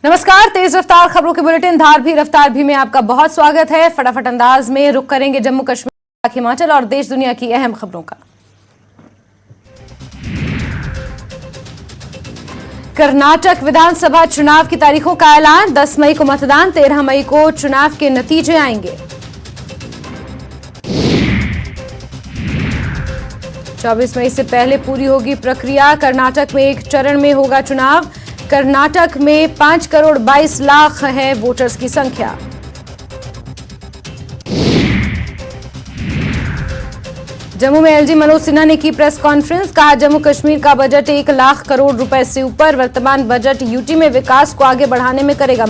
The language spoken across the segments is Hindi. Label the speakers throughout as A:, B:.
A: नमस्कार, तेज रफ्तार खबरों के बुलेटिन धार भी रफ्तार भी में आपका बहुत स्वागत है। फटाफट अंदाज में रुख करेंगे जम्मू कश्मीर, हिमाचल और देश दुनिया की अहम खबरों का। कर्नाटक विधानसभा चुनाव की तारीखों का ऐलान। 10 मई को मतदान, 13 मई को चुनाव के नतीजे आएंगे। 24 मई से पहले पूरी होगी प्रक्रिया। कर्नाटक में एक चरण में होगा चुनाव। कर्नाटक में 5 करोड़ 22 लाख है वोटर्स की संख्या। जम्मू में एलजी मनोज सिन्हा ने की प्रेस कॉन्फ्रेंस। कहा, जम्मू कश्मीर का बजट 1 लाख करोड़ रुपए से ऊपर। वर्तमान बजट यूटी में विकास को आगे बढ़ाने में करेगा।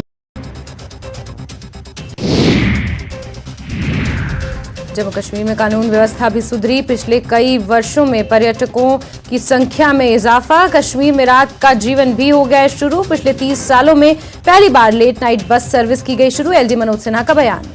A: जम्मू कश्मीर में कानून व्यवस्था भी सुधरी। पिछले कई वर्षों में पर्यटकों की संख्या में इजाफा। कश्मीर में रात का जीवन भी हो गया शुरू। पिछले 30 सालों में पहली बार लेट नाइट बस सर्विस की गई शुरू। एलजी मनोज सिन्हा का बयान।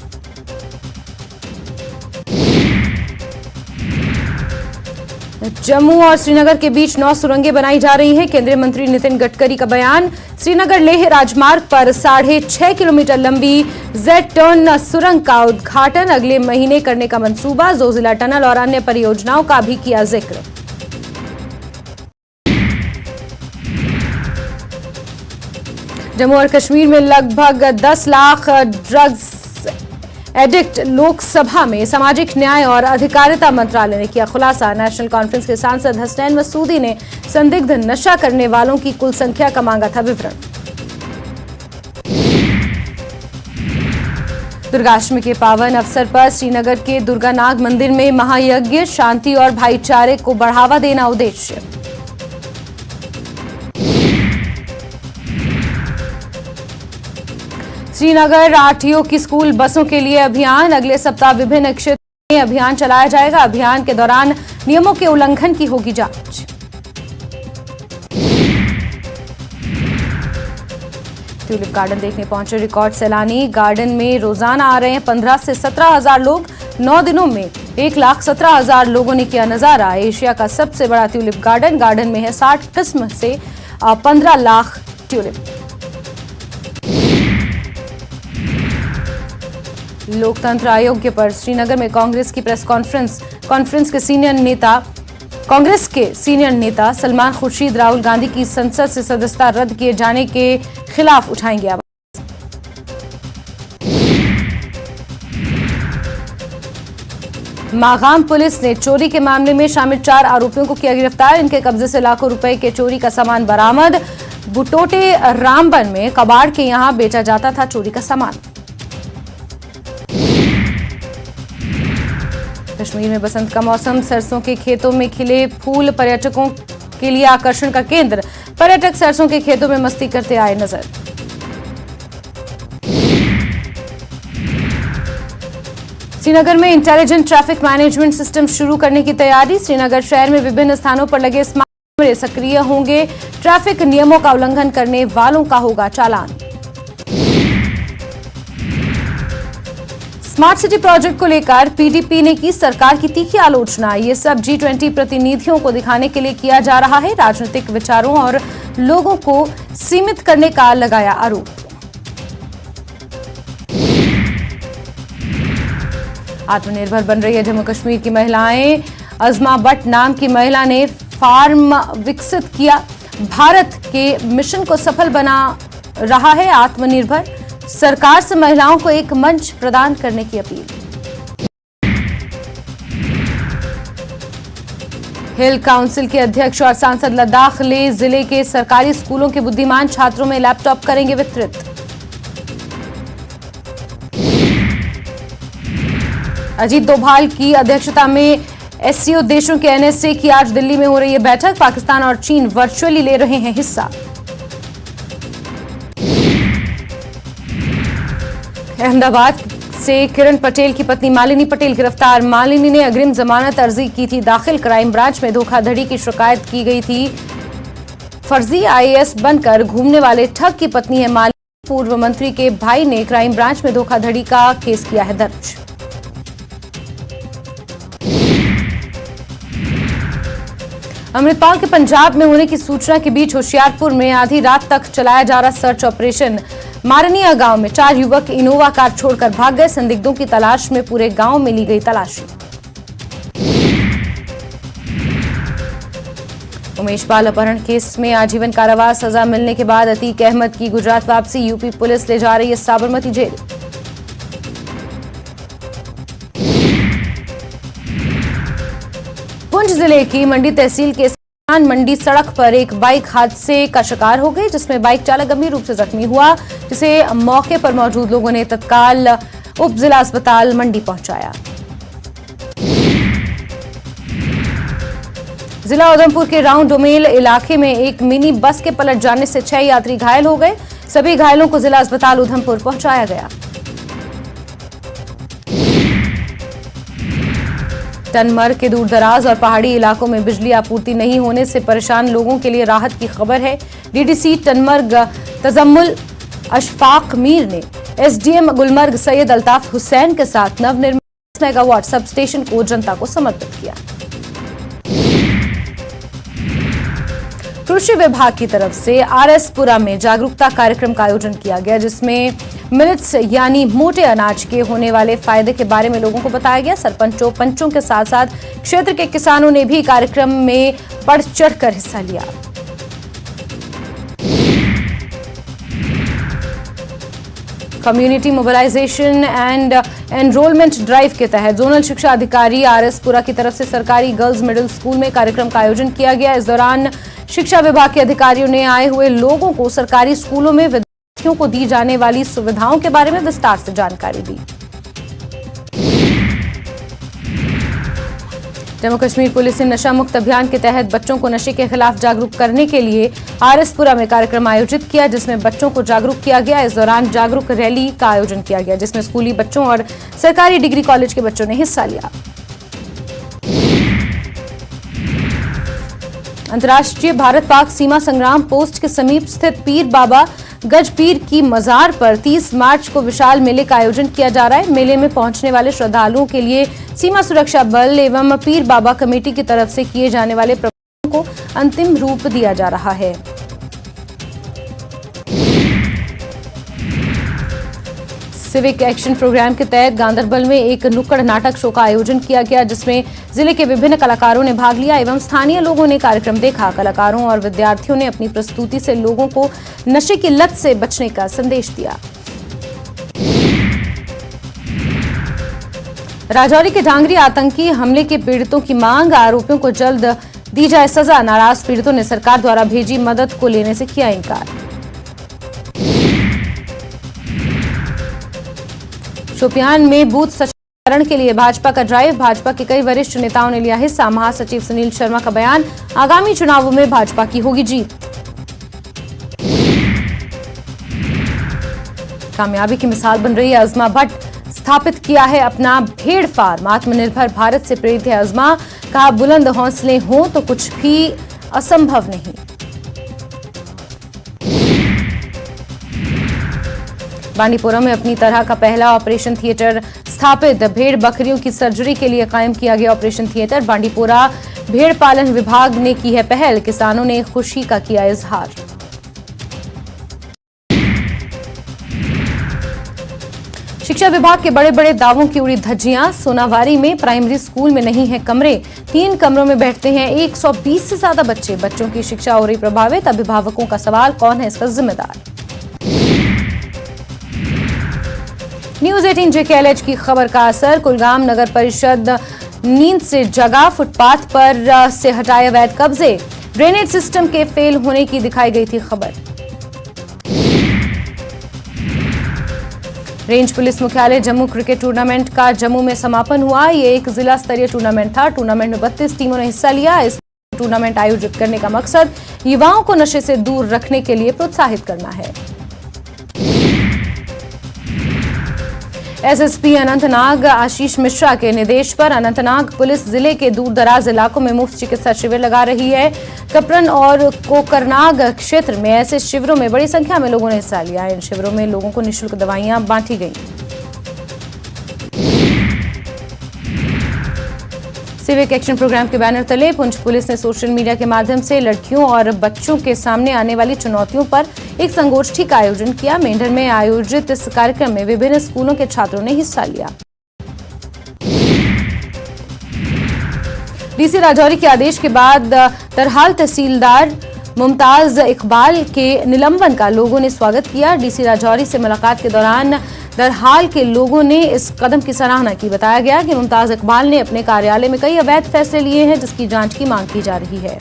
A: जम्मू और श्रीनगर के बीच 9 सुरंगें बनाई जा रही हैं। केंद्रीय मंत्री नितिन गडकरी का बयान। श्रीनगर लेह राजमार्ग पर 6.5 किलोमीटर लंबी जेड टर्न सुरंग का उद्घाटन अगले महीने करने का मंसूबा। जोजिला टनल और अन्य परियोजनाओं का भी किया जिक्र। जम्मू और कश्मीर में लगभग 10 लाख ड्रग्स एडिक्ट। लोकसभा में सामाजिक न्याय और अधिकारिता मंत्रालय ने किया खुलासा। नेशनल कॉन्फ्रेंस के सांसद हसनैन मसूदी ने संदिग्ध नशा करने वालों की कुल संख्या का मांगा था विवरण। दुर्गाष्टमी के पावन अवसर पर श्रीनगर के दुर्गानाग मंदिर में महायज्ञ। शांति और भाईचारे को बढ़ावा देना उद्देश्य। श्रीनगर आरटीओ की स्कूल बसों के लिए अभियान। अगले सप्ताह विभिन्न क्षेत्रों में अभियान चलाया जाएगा। अभियान के दौरान नियमों के उल्लंघन की होगी जांच। ट्यूलिप गार्डन देखने पहुंचे रिकॉर्ड सैलानी। गार्डन में रोजाना आ रहे हैं 15 से 17 हजार लोग। 9 दिनों में 1,17,000 लोगों ने किया नजारा। एशिया का सबसे बड़ा ट्यूलिप गार्डन। गार्डन में है 60 किस्म से 15 लाख ट्यूलिप। लोकतंत्र आयोग पर श्रीनगर में कांग्रेस की प्रेस कॉन्फ्रेंस। कांग्रेस के सीनियर नेता सलमान खुर्शीद राहुल गांधी की संसद से सदस्यता रद्द किए जाने के खिलाफ उठाएंगे आवाज। मागाम पुलिस ने चोरी के मामले में शामिल 4 आरोपियों को किया गिरफ्तार। इनके कब्जे से लाखों रुपए के चोरी का सामान बरामद। बुटोटे रामबन में कबाड़ के यहां बेचा जाता था चोरी का सामान। कश्मीर में बसंत का मौसम। सरसों के खेतों में खिले फूल पर्यटकों के लिए आकर्षण का केंद्र। पर्यटक सरसों के खेतों में मस्ती करते आए नजर। श्रीनगर में इंटेलिजेंट ट्रैफिक मैनेजमेंट सिस्टम शुरू करने की तैयारी। श्रीनगर शहर में विभिन्न स्थानों पर लगे स्मार्ट कैमरे सक्रिय होंगे। ट्रैफिक नियमों का उल्लंघन करने वालों का होगा चालान। स्मार्ट सिटी प्रोजेक्ट को लेकर पीडीपी ने की सरकार की तीखी आलोचना। ये सब G20 प्रतिनिधियों को दिखाने के लिए किया जा रहा है। राजनीतिक विचारों और लोगों को सीमित करने का लगाया आरोप। आत्मनिर्भर बन रही है जम्मू कश्मीर की महिलाएं। अजमा बट नाम की महिला ने फार्म विकसित किया। भारत के मिशन को सफल बना रहा है आत्मनिर्भर। सरकार से महिलाओं को एक मंच प्रदान करने की अपील। हिल काउंसिल के अध्यक्ष और सांसद लद्दाख लेह जिले के सरकारी स्कूलों के बुद्धिमान छात्रों में लैपटॉप करेंगे वितरित। अजीत डोभाल की अध्यक्षता में एससीओ देशों के एनएसए की आज दिल्ली में हो रही है बैठक। पाकिस्तान और चीन वर्चुअली ले रहे हैं हिस्सा। अहमदाबाद से किरण पटेल की पत्नी मालिनी पटेल गिरफ्तार। मालिनी ने अग्रिम जमानत अर्जी की थी दाखिल। क्राइम ब्रांच में धोखाधड़ी की शिकायत की गई थी। फर्जी आईएएस बनकर घूमने वाले ठग की पत्नी है मालिनी। पूर्व मंत्री के भाई ने क्राइम ब्रांच में धोखाधड़ी का केस किया है दर्ज। अमृतपाल के पंजाब में होने की सूचना के बीच होशियारपुर में आधी रात तक चलाया जा रहा सर्च ऑपरेशन। मारनिया गांव में 4 युवक इनोवा कार छोड़कर भाग गए। संदिग्धों की तलाश में पूरे गांव में ली गई तलाशी। उमेश पाल अपहरण केस में आजीवन कारावास सजा मिलने के बाद अतीक अहमद की गुजरात वापसी। यूपी पुलिस ले जा रही है साबरमती जेल। पुंछ जिले की मंडी तहसील के मंडी सड़क पर एक बाइक हादसे का शिकार हो गई, जिसमें बाइक चालक गंभीर रूप से जख्मी हुआ, जिसे मौके पर मौजूद लोगों ने तत्काल उप जिला अस्पताल मंडी पहुंचाया। जिला उधमपुर के राउंड डोमेल इलाके में एक मिनी बस के पलट जाने से 6 यात्री घायल हो गए। सभी घायलों को जिला अस्पताल उधमपुर पहुंचाया गया। टनमर्ग के दूरदराज और पहाड़ी इलाकों में बिजली आपूर्ति नहीं होने से परेशान लोगों के लिए राहत की खबर है। डीडीसी टनमर्ग तजम्मुल अशफाक मीर ने एसडीएम गुलमर्ग सैयद अल्ताफ हुसैन के साथ नवनिर्मित मेगावाट सब स्टेशन को जनता को समर्पित किया। कृषि विभाग की तरफ से आरएसपुरा में जागरूकता कार्यक्रम का आयोजन किया गया, जिसमें मिलेट्स यानी मोटे अनाज के होने वाले फायदे के बारे में लोगों को बताया गया। सरपंचों पंचों के साथ साथ क्षेत्र के किसानों ने भी कार्यक्रम में बढ़ चढ़कर हिस्सा लिया। Community mobilisation and enrolment drive के तहत जोनल शिक्षा अधिकारी आरएसपुरा की तरफ से सरकारी गर्ल्स मिडिल स्कूल में कार्यक्रम का आयोजन किया गया। इस दौरान शिक्षा विभाग के अधिकारियों ने आए हुए लोगों को सरकारी स्कूलों में विद्यार्थियों को दी जाने वाली सुविधाओं के बारे में विस्तार से जानकारी दी। जम्मू कश्मीर पुलिस ने नशा मुक्त अभियान के तहत बच्चों को नशे के खिलाफ जागरूक करने के लिए आरएसपुरा में कार्यक्रम आयोजित किया, जिसमें बच्चों को जागरूक किया गया। इस दौरान जागरूक रैली का आयोजन किया गया, जिसमें स्कूली बच्चों और सरकारी डिग्री कॉलेज के बच्चों ने हिस्सा लिया। अंतर्राष्ट्रीय भारत पाक सीमा संग्राम पोस्ट के समीप स्थित पीर बाबा गज पीर की मजार पर 30 मार्च को विशाल मेले का आयोजन किया जा रहा है। मेले में पहुंचने वाले श्रद्धालुओं के लिए सीमा सुरक्षा बल एवं पीर बाबा कमेटी की तरफ से किए जाने वाले प्रबंधों को अंतिम रूप दिया जा रहा है। सिविक एक्शन प्रोग्राम के तहत गांधरबल में एक नुक्कड़ नाटक शो का आयोजन किया गया, जिसमें जिले के विभिन्न कलाकारों ने भाग लिया एवं स्थानीय लोगों ने कार्यक्रम देखा। कलाकारों और विद्यार्थियों ने अपनी प्रस्तुति से लोगों को नशे की लत से बचने का संदेश दिया। राजौरी के ढांगरी आतंकी हमले के पीड़ितों की मांग, आरोपियों को जल्द दी जाए सजा। नाराज पीड़ितों ने सरकार द्वारा भेजी मदद को लेने से किया इनकार। शोपियान में बूथ सशक्तिकरण के लिए भाजपा का ड्राइव, भाजपा के कई वरिष्ठ नेताओं ने लिया हिस्सा। महासचिव सुनील शर्मा का बयान, आगामी चुनावों में भाजपा की होगी जीत। कामयाबी की मिसाल बन रही है अज़मा भट्ट, स्थापित किया है अपना भेड़ फार्म। आत्मनिर्भर भारत से प्रेरित है अज़मा, कहा बुलंद हौसले हों तो कुछ भी असंभव नहीं। बांडीपुरा में अपनी तरह का पहला ऑपरेशन थिएटर स्थापित, भेड़ बकरियों की सर्जरी के लिए कायम किया गया ऑपरेशन थिएटर। बांडीपुरा भेड़ पालन विभाग ने की है पहल, किसानों ने खुशी का किया इजहार। शिक्षा विभाग के बड़े बड़े दावों की उड़ी धज्जियां। सोनावारी में प्राइमरी स्कूल में नहीं है कमरे, 3 कमरों में बैठते हैं 120 से ज्यादा बच्चे। बच्चों की शिक्षा हो रही प्रभावित, अभिभावकों का सवाल, कौन है इसका जिम्मेदार। न्यूज 18 JKLH की खबर का असर, कुलगाम नगर परिषद नींद से जगा, फुटपाथ पर से हटाए अवैध कब्जे, ड्रेनेज सिस्टम के फेल होने की दिखाई गई थी खबर। रेंज पुलिस मुख्यालय जम्मू क्रिकेट टूर्नामेंट का जम्मू में समापन हुआ। ये एक जिला स्तरीय टूर्नामेंट था। टूर्नामेंट में 32 टीमों ने हिस्सा लिया। इस टूर्नामेंट आयोजित करने का मकसद युवाओं को नशे से दूर रखने के लिए प्रोत्साहित करना है। एसएसपी अनंतनाग आशीष मिश्रा के निर्देश पर अनंतनाग पुलिस जिले के दूरदराज इलाकों में मुफ्त चिकित्सा शिविर लगा रही है। कपरन और कोकरनाग क्षेत्र में ऐसे शिविरों में बड़ी संख्या में लोगों ने हिस्सा लिया। इन शिविरों में लोगों को निःशुल्क दवाइयां बांटी गईं। सिविक एक्शन प्रोग्राम के बैनर तले पुंछ पुलिस ने सोशल मीडिया के माध्यम से लड़कियों और बच्चों के सामने आने वाली चुनौतियों पर एक संगोष्ठी का आयोजन किया। मेंढर में आयोजित इस कार्यक्रम में विभिन्न स्कूलों के छात्रों ने हिस्सा लिया। डीसी राजौरी के आदेश के बाद तरहाल तहसीलदार मुमताज इकबाल के निलंबन का लोगों ने स्वागत किया। डीसी राजौरी से मुलाकात के दौरान तरहाल के लोगों ने इस कदम की सराहना की। बताया गया कि मुमताज इकबाल ने अपने कार्यालय में कई अवैध फैसले लिए हैं, जिसकी जांच की मांग की जा रही है।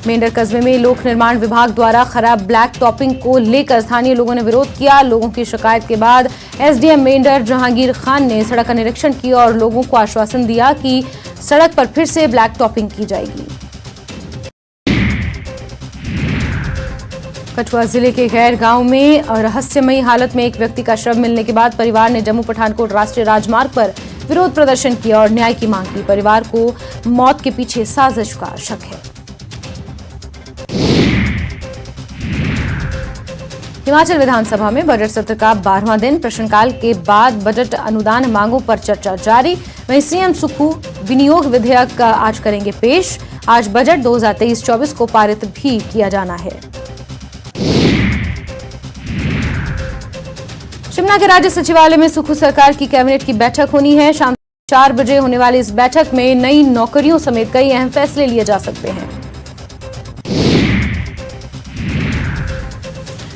A: मेंढर कस्बे में लोक निर्माण विभाग द्वारा खराब ब्लैक टॉपिंग को लेकर स्थानीय लोगों ने विरोध किया। लोगों की शिकायत के बाद एसडीएम मेंढर जहांगीर खान ने सड़क का निरीक्षण किया और लोगों को आश्वासन दिया कि सड़क पर फिर से ब्लैक टॉपिंग की जाएगी। कठुआ जिले के गैर गांव में रहस्यमयी हालत में एक व्यक्ति का शव मिलने के बाद परिवार ने जम्मू पठानकोट राष्ट्रीय राजमार्ग पर विरोध प्रदर्शन किया और न्याय की मांग की। परिवार को मौत के पीछे साजिश का शक है। हिमाचल विधानसभा में बजट सत्र का 12वां दिन। प्रश्नकाल के बाद बजट अनुदान मांगों पर चर्चा जारी। वहीं सीएम सुक्खू विनियोग विधेयक आज करेंगे पेश। आज बजट 2023-24 को पारित भी किया जाना है। शिमला के राज्य सचिवालय में सुक्खू सरकार की कैबिनेट की बैठक होनी है। शाम 4 बजे होने वाली इस बैठक में नई नौकरियों समेत कई अहम फैसले लिए जा सकते हैं।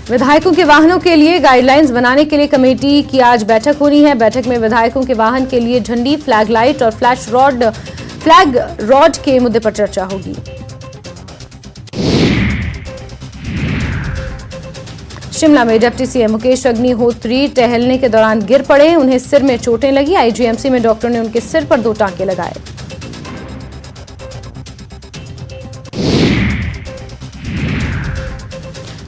A: विधायकों के वाहनों के लिए गाइडलाइंस बनाने के लिए कमेटी की आज बैठक होनी है। बैठक में विधायकों के वाहन के लिए झंडी, फ्लैग लाइट और फ्लैग रॉड के मुद्दे पर चर्चा होगी। शिमला में डिप्टी सीएम मुकेश अग्निहोत्री टहलने के दौरान गिर पड़े। उन्हें सिर में चोटें लगी। आईजीएमसी में डॉक्टर ने उनके सिर पर 2 टांके लगाए।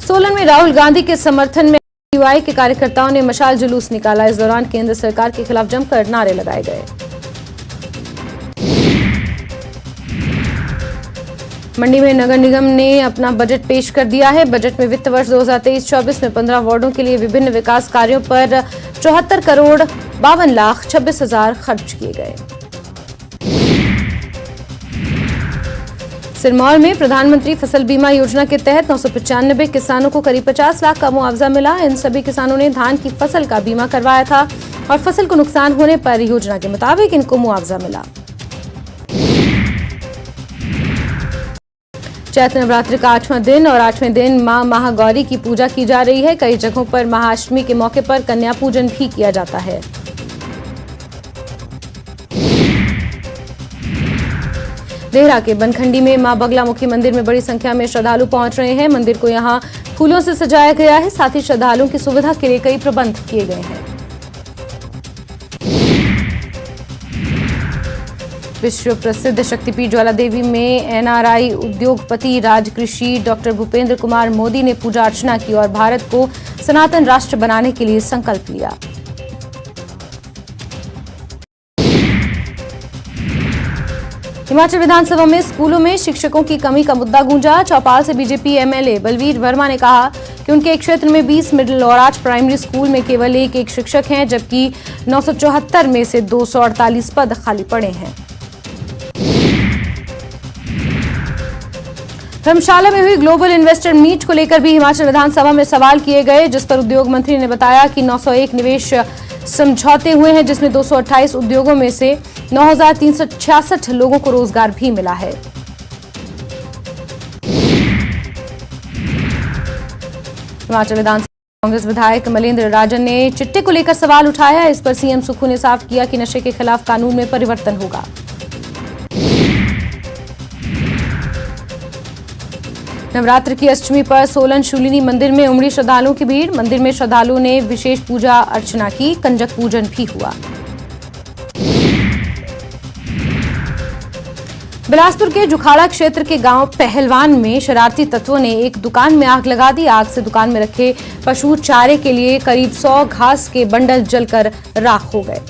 A: सोलन में राहुल गांधी के समर्थन में यूआई के कार्यकर्ताओं ने मशाल जुलूस निकाला। इस दौरान केंद्र सरकार के खिलाफ जमकर नारे लगाए गए। मंडी में नगर निगम ने अपना बजट पेश कर दिया है। बजट में वित्त वर्ष 2023-24 में 15 वार्डों के लिए विभिन्न विकास कार्यों पर 74 करोड़ 52 लाख 26 हजार खर्च किए गए। सिरमौर में प्रधानमंत्री फसल बीमा योजना के तहत 995 किसानों को करीब 50 लाख का मुआवजा मिला। इन सभी किसानों ने धान की फसल का बीमा करवाया था और फसल को नुकसान होने पर योजना के मुताबिक इनको मुआवजा मिला। चैत्र नवरात्रि का 8वां दिन और 8वें दिन मां महागौरी की पूजा की जा रही है। कई जगहों पर महाअष्टमी के मौके पर कन्या पूजन भी किया जाता है। देहरा के बनखंडी में मां बगलामुखी मंदिर में बड़ी संख्या में श्रद्धालु पहुंच रहे हैं। मंदिर को यहां फूलों से सजाया गया है। साथ ही श्रद्धालुओं की सुविधा के लिए कई प्रबंध किए गए हैं। विश्व प्रसिद्ध शक्तिपीठ ज्वाला देवी में एनआरआई उद्योगपति राजकृषि डॉक्टर भूपेंद्र कुमार मोदी ने पूजा अर्चना की और भारत को सनातन राष्ट्र बनाने के लिए संकल्प लिया। हिमाचल विधानसभा में स्कूलों में शिक्षकों की कमी का मुद्दा गूंजा। चौपाल से बीजेपी एमएलए बलवीर वर्मा ने कहा कि उनके क्षेत्र में 20 मिडिल और 8 प्राइमरी स्कूल में केवल एक शिक्षक हैं, जबकि 974 में से 248 पद खाली पड़े हैं। धर्मशाला में हुई ग्लोबल इन्वेस्टर मीट को लेकर भी हिमाचल विधानसभा में सवाल किए गए, जिस पर उद्योग मंत्री ने बताया कि 901 निवेश समझौते हुए हैं, जिसमें 228 उद्योगों में से 9,366 लोगों को रोजगार भी मिला है। हिमाचल विधानसभा कांग्रेस विधायक मलेंद्र राजन ने चिट्टे को लेकर सवाल उठाया। इस पर सीएम सुक्खू ने साफ किया कि नशे के खिलाफ कानून में परिवर्तन होगा। नवरात्र की अष्टमी पर सोलन शूलिनी मंदिर में उमड़ी श्रद्धालुओं की भीड़। मंदिर में श्रद्धालुओं ने विशेष पूजा अर्चना की। कंजक पूजन भी हुआ। बिलासपुर के जुखाड़ा क्षेत्र के गांव पहलवान में शरारती तत्वों ने एक दुकान में आग लगा दी। आग से दुकान में रखे पशु चारे के लिए करीब 100 घास के बंडल जलकर राख हो गए।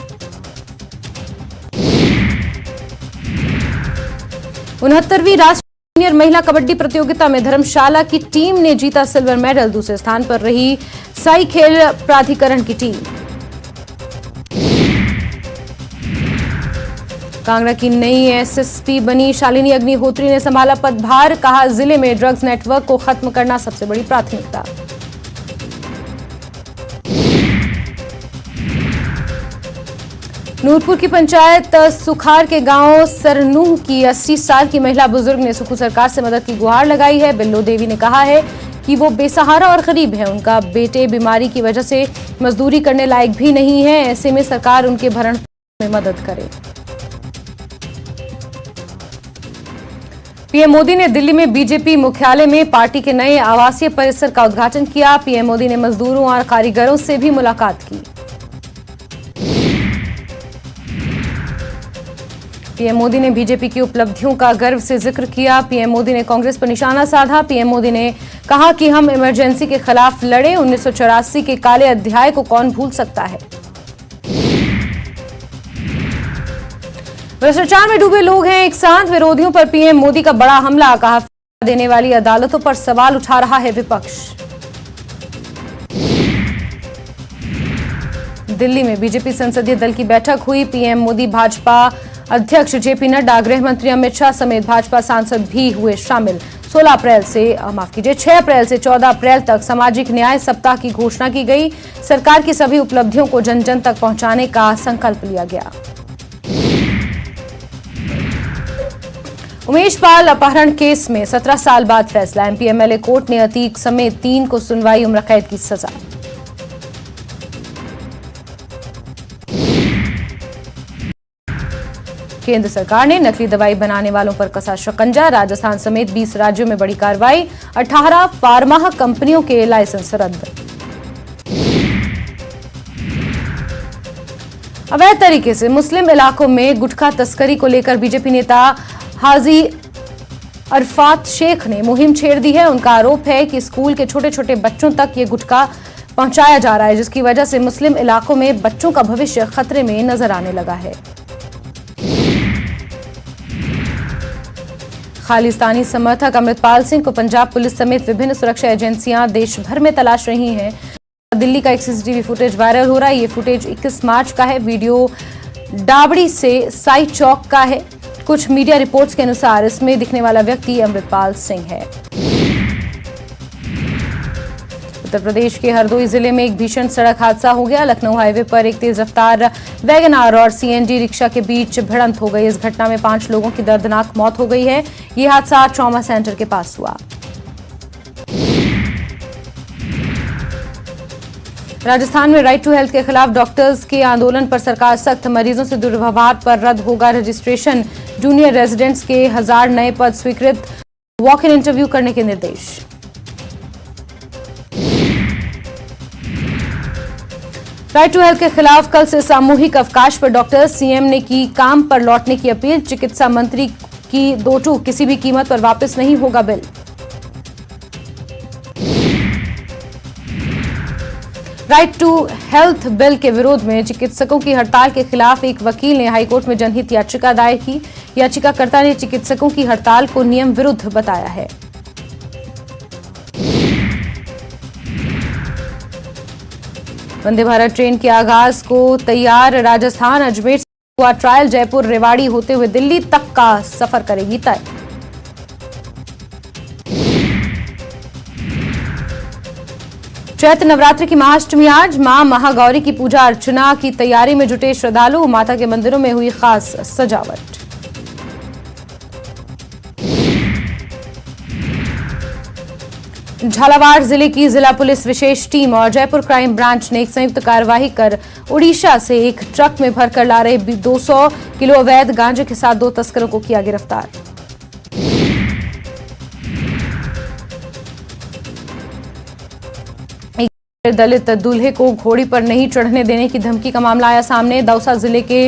A: 69वीं राष्ट्रीय सीनियर महिला कबड्डी प्रतियोगिता में धर्मशाला की टीम ने जीता सिल्वर मेडल। दूसरे स्थान पर रही साई खेल प्राधिकरण की टीम। कांगड़ा की नई एसएसपी बनी शालिनी अग्निहोत्री ने संभाला पदभार। कहा, जिले में ड्रग्स नेटवर्क को खत्म करना सबसे बड़ी प्राथमिकता। नूरपुर की पंचायत सुखार के गांव सरनूह की 80 साल की महिला बुजुर्ग ने सुखू सरकार से मदद की गुहार लगाई है। बिल्लो देवी ने कहा है कि वो बेसहारा और गरीब है। उनका बेटे बीमारी की वजह से मजदूरी करने लायक भी नहीं है। ऐसे में सरकार उनके भरण में मदद करे। पीएम मोदी ने दिल्ली में बीजेपी मुख्यालय में पार्टी के नए आवासीय परिसर का उद्घाटन किया। पीएम मोदी ने मजदूरों और कारीगरों से भी मुलाकात की। पीएम मोदी ने बीजेपी की उपलब्धियों का गर्व से जिक्र किया। पीएम मोदी ने कांग्रेस पर निशाना साधा। पीएम मोदी ने कहा कि हम इमरजेंसी के खिलाफ लड़े। 1984 के काले अध्याय को कौन भूल सकता है। भ्रष्टाचार में डूबे लोग हैं एक साथ। विरोधियों पर पीएम मोदी का बड़ा हमला। कहा, देने वाली अदालतों पर सवाल उठा रहा है विपक्ष। दिल्ली में बीजेपी संसदीय दल की बैठक हुई। पीएम मोदी, भाजपा अध्यक्ष जेपी नड्डा, गृह मंत्री अमित शाह समेत भाजपा सांसद भी हुए शामिल। 6 अप्रैल से 14 अप्रैल तक सामाजिक न्याय सप्ताह की घोषणा की गई। सरकार की सभी उपलब्धियों को जन जन तक पहुंचाने का संकल्प लिया गया। उमेश पाल अपहरण केस में 17 साल बाद फैसला। एमपी एमएलए कोर्ट ने अतीक समेत 3 को सुनवाई उम्र कैद की सजा। केंद्र सरकार ने नकली दवाई बनाने वालों पर कसा शिकंजा। राजस्थान समेत 20 राज्यों में बड़ी कार्रवाई। 18 फार्मा कंपनियों के लाइसेंस रद्द। अवैध तरीके से मुस्लिम इलाकों में गुटखा तस्करी को लेकर बीजेपी नेता हाजी अरफात शेख ने मुहिम छेड़ दी है। उनका आरोप है कि स्कूल के छोटे छोटे बच्चों तक ये गुटखा पहुंचाया जा रहा है, जिसकी वजह से मुस्लिम इलाकों में बच्चों का भविष्य खतरे में नजर आने लगा है। खालिस्तानी समर्थक अमृतपाल सिंह को पंजाब पुलिस समेत विभिन्न सुरक्षा एजेंसियां देश भर में तलाश रही हैं। दिल्ली का एक सीसीटीवी फुटेज वायरल हो रहा है। ये फुटेज 21 मार्च का है। वीडियो डाबड़ी से साई चौक का है। कुछ मीडिया रिपोर्ट्स के अनुसार इसमें दिखने वाला व्यक्ति अमृतपाल सिंह है। उत्तर प्रदेश के हरदोई जिले में एक भीषण सड़क हादसा हो गया। लखनऊ हाईवे पर एक तेज रफ्तार वैगन आर और सीएनजी रिक्शा के बीच भिड़ंत हो गई। इस घटना में 5 लोगों की दर्दनाक मौत हो गई है। यह हादसा ट्रॉमा सेंटर के पास हुआ। राजस्थान में राइट टू हेल्थ के खिलाफ डॉक्टर्स के आंदोलन पर सरकार सख्त। मरीजों से दुर्व्यवहार पर रद्द होगा रजिस्ट्रेशन। जूनियर रेजिडेंट्स के 1000 नए पद स्वीकृत। वॉक इन इंटरव्यू करने के निर्देश। राइट टू हेल्थ के खिलाफ कल से सामूहिक अवकाश पर डॉक्टर्स। सीएम ने की काम पर लौटने की अपील। चिकित्सा मंत्री की 2 टूक, किसी भी कीमत पर वापस नहीं होगा bill. Right to health bill के विरोध में चिकित्सकों की हड़ताल के खिलाफ एक वकील ने हाईकोर्ट में जनहित याचिका दायर की। याचिकाकर्ता ने चिकित्सकों की हड़ताल को नियम विरुद्ध बताया है। वंदे भारत ट्रेन के आगाज को तैयार। राजस्थान अजमेर से हुआ ट्रायल। जयपुर रेवाड़ी होते हुए दिल्ली तक का सफर करेगी तय। चैत्र नवरात्रि की महाअष्टमी आज। मां महागौरी की पूजा अर्चना की तैयारी में जुटे श्रद्धालु। माता के मंदिरों में हुई खास सजावट। झालावाड़ जिले की जिला पुलिस विशेष टीम और जयपुर क्राइम ब्रांच ने एक संयुक्त कार्रवाई कर उड़ीसा से एक ट्रक में भरकर ला रहे 200 किलो अवैध गांजे के साथ 2 तस्करों को किया गिरफ्तार। दलित दूल्हे को घोड़ी पर नहीं चढ़ने देने की धमकी का मामला आया सामने। दौसा जिले के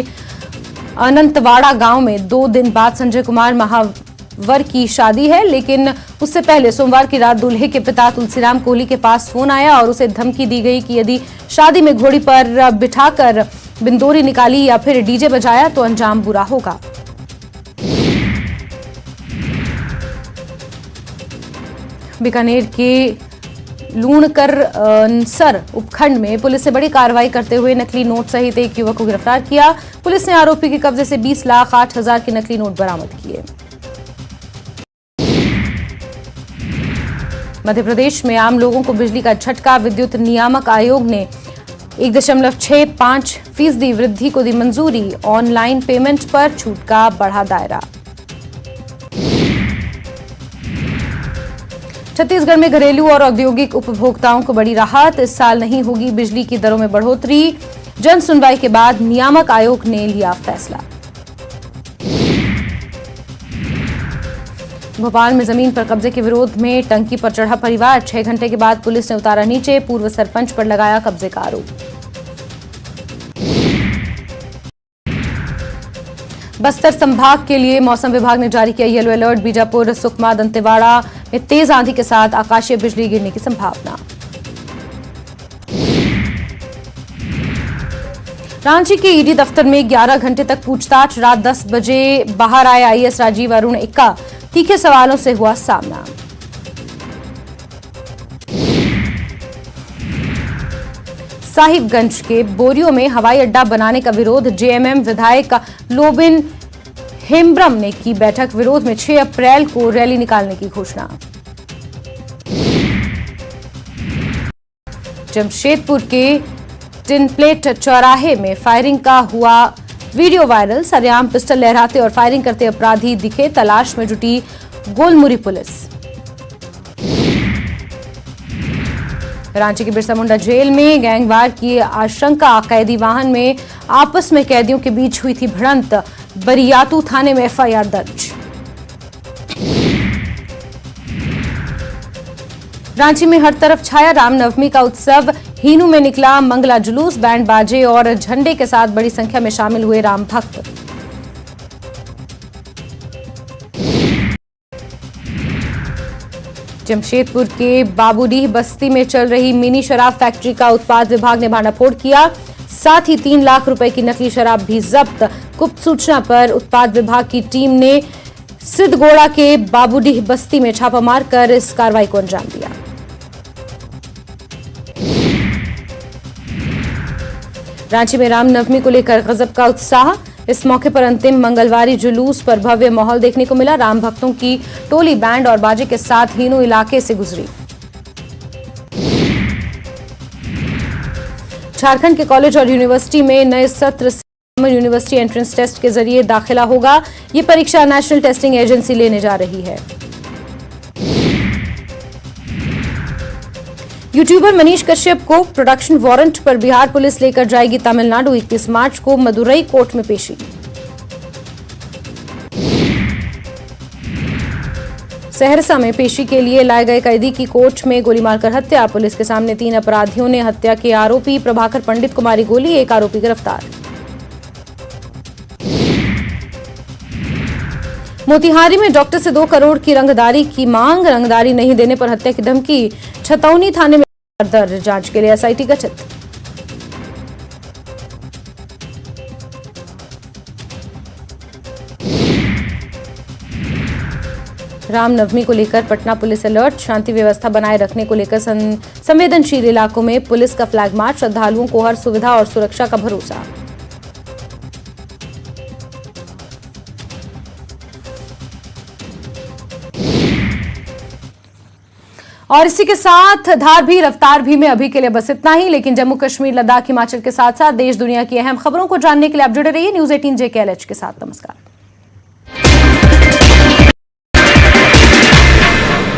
A: अनंतवाड़ा गांव में 2 दिन बाद संजय कुमार महावर की शादी है, लेकिन उससे पहले सोमवार की रात दूल्हे के पिता तुलसीराम कोहली के पास फोन आया और उसे धमकी दी गई कि यदि शादी में घोड़ी पर बिठाकर बिंदोरी निकाली या फिर डीजे बजाया तो अंजाम बुरा होगा। बीकानेर के लूणकर उपखंड में पुलिस ने बड़ी कार्रवाई करते हुए नकली नोट सहित एक युवक को गिरफ्तार किया। पुलिस ने आरोपी के कब्जे से 20,08,000 के नकली नोट बरामद किए। मध्य प्रदेश में आम लोगों को बिजली का झटका। विद्युत नियामक आयोग ने 1.65% वृद्धि को दी मंजूरी। ऑनलाइन पेमेंट पर छूट का बढ़ा दायरा। छत्तीसगढ़ में घरेलू और औद्योगिक उपभोक्ताओं को बड़ी राहत। इस साल नहीं होगी बिजली की दरों में बढ़ोतरी। जन सुनवाई के बाद नियामक आयोग ने लिया फैसला। भोपाल में जमीन पर कब्जे के विरोध में टंकी पर चढ़ा परिवार। 6 घंटे के बाद पुलिस ने उतारा नीचे। पूर्व सरपंच पर लगाया कब्जे का आरोप। बस्तर संभाग के लिए मौसम विभाग ने जारी किया येलो अलर्ट। बीजापुर, सुकमा, दंतेवाड़ा में तेज आंधी के साथ आकाशीय बिजली गिरने की संभावना। रांची के ईडी दफ्तर में 11 घंटे तक पूछताछ। रात 10 बजे बाहर आए आईएएस राजीव अरुण एक्का। तीखे सवालों से हुआ सामना। साहिबगंज के बोरियो में हवाई अड्डा बनाने का विरोध। जेएमएम विधायक लोबिन हेम्ब्रम ने की बैठक। विरोध में 6 अप्रैल को रैली निकालने की घोषणा। जमशेदपुर के टिनप्लेट चौराहे में फायरिंग का हुआ वीडियो वायरल। सरेआम पिस्टल लहराते और फायरिंग करते अपराधी दिखे। तलाश में जुटी गोलमुरी पुलिस। रांची के बिरसा मुंडा जेल में गैंगवार की आशंका। कैदी वाहन में आपस में कैदियों के बीच हुई थी भिड़ंत। बरियातू थाने में एफआईआर दर्ज। रांची में हर तरफ छाया रामनवमी का उत्सव। हीनू में निकला मंगला जुलूस। बैंड बाजे और झंडे के साथ बड़ी संख्या में शामिल हुए राम भक्त। जमशेदपुर के बाबूडीह बस्ती में चल रही मिनी शराब फैक्ट्री का उत्पाद विभाग ने भांडाफोड़ किया। साथ ही 3 लाख रुपए की नकली शराब भी जब्त। गुप्त सूचना पर उत्पाद विभाग की टीम ने सिद्धगोड़ा के बाबूडीह बस्ती में छापा मारकर इस कार्रवाई को अंजाम दिया। रांची में रामनवमी को लेकर गजब का उत्साह। इस मौके पर अंतिम मंगलवारी जुलूस पर भव्य माहौल देखने को मिला। राम भक्तों की टोली बैंड और बाजे के साथ हीनू इलाके से गुजरी। झारखंड के कॉलेज और यूनिवर्सिटी में नए सत्र से यूनिवर्सिटी एंट्रेंस टेस्ट के जरिए दाखिला होगा। ये परीक्षा नेशनल टेस्टिंग एजेंसी लेने जा रही है। यूट्यूबर मनीष कश्यप को प्रोडक्शन वारंट पर बिहार पुलिस लेकर जाएगी तमिलनाडु। 21 मार्च को मदुरई कोर्ट में पेशी। सहरसा में पेशी के लिए लाए गए कैदी की कोर्ट में गोली मारकर हत्या। पुलिस के सामने 3 अपराधियों ने हत्या के आरोपी प्रभाकर पंडित को मारी गोली। एक आरोपी गिरफ्तार। मोतिहारी में डॉक्टर से 2 करोड़ की रंगदारी की मांग। रंगदारी नहीं देने पर हत्या की धमकी। छतौनी थाने में दर्ज। जांच के लिए एसआईटी गठित। रामनवमी को लेकर पटना पुलिस अलर्ट। शांति व्यवस्था बनाए रखने को लेकर संवेदनशील इलाकों में पुलिस का फ्लैग मार्च। श्रद्धालुओं को हर सुविधा और सुरक्षा का भरोसा। और इसी के साथ धार भी रफ्तार भी में अभी के लिए बस इतना ही। लेकिन जम्मू कश्मीर, लद्दाख, हिमाचल के साथ साथ देश दुनिया की अहम खबरों को जानने के लिए आप जुड़े रहिए न्यूज़ 18 JKLH के साथ। नमस्कार।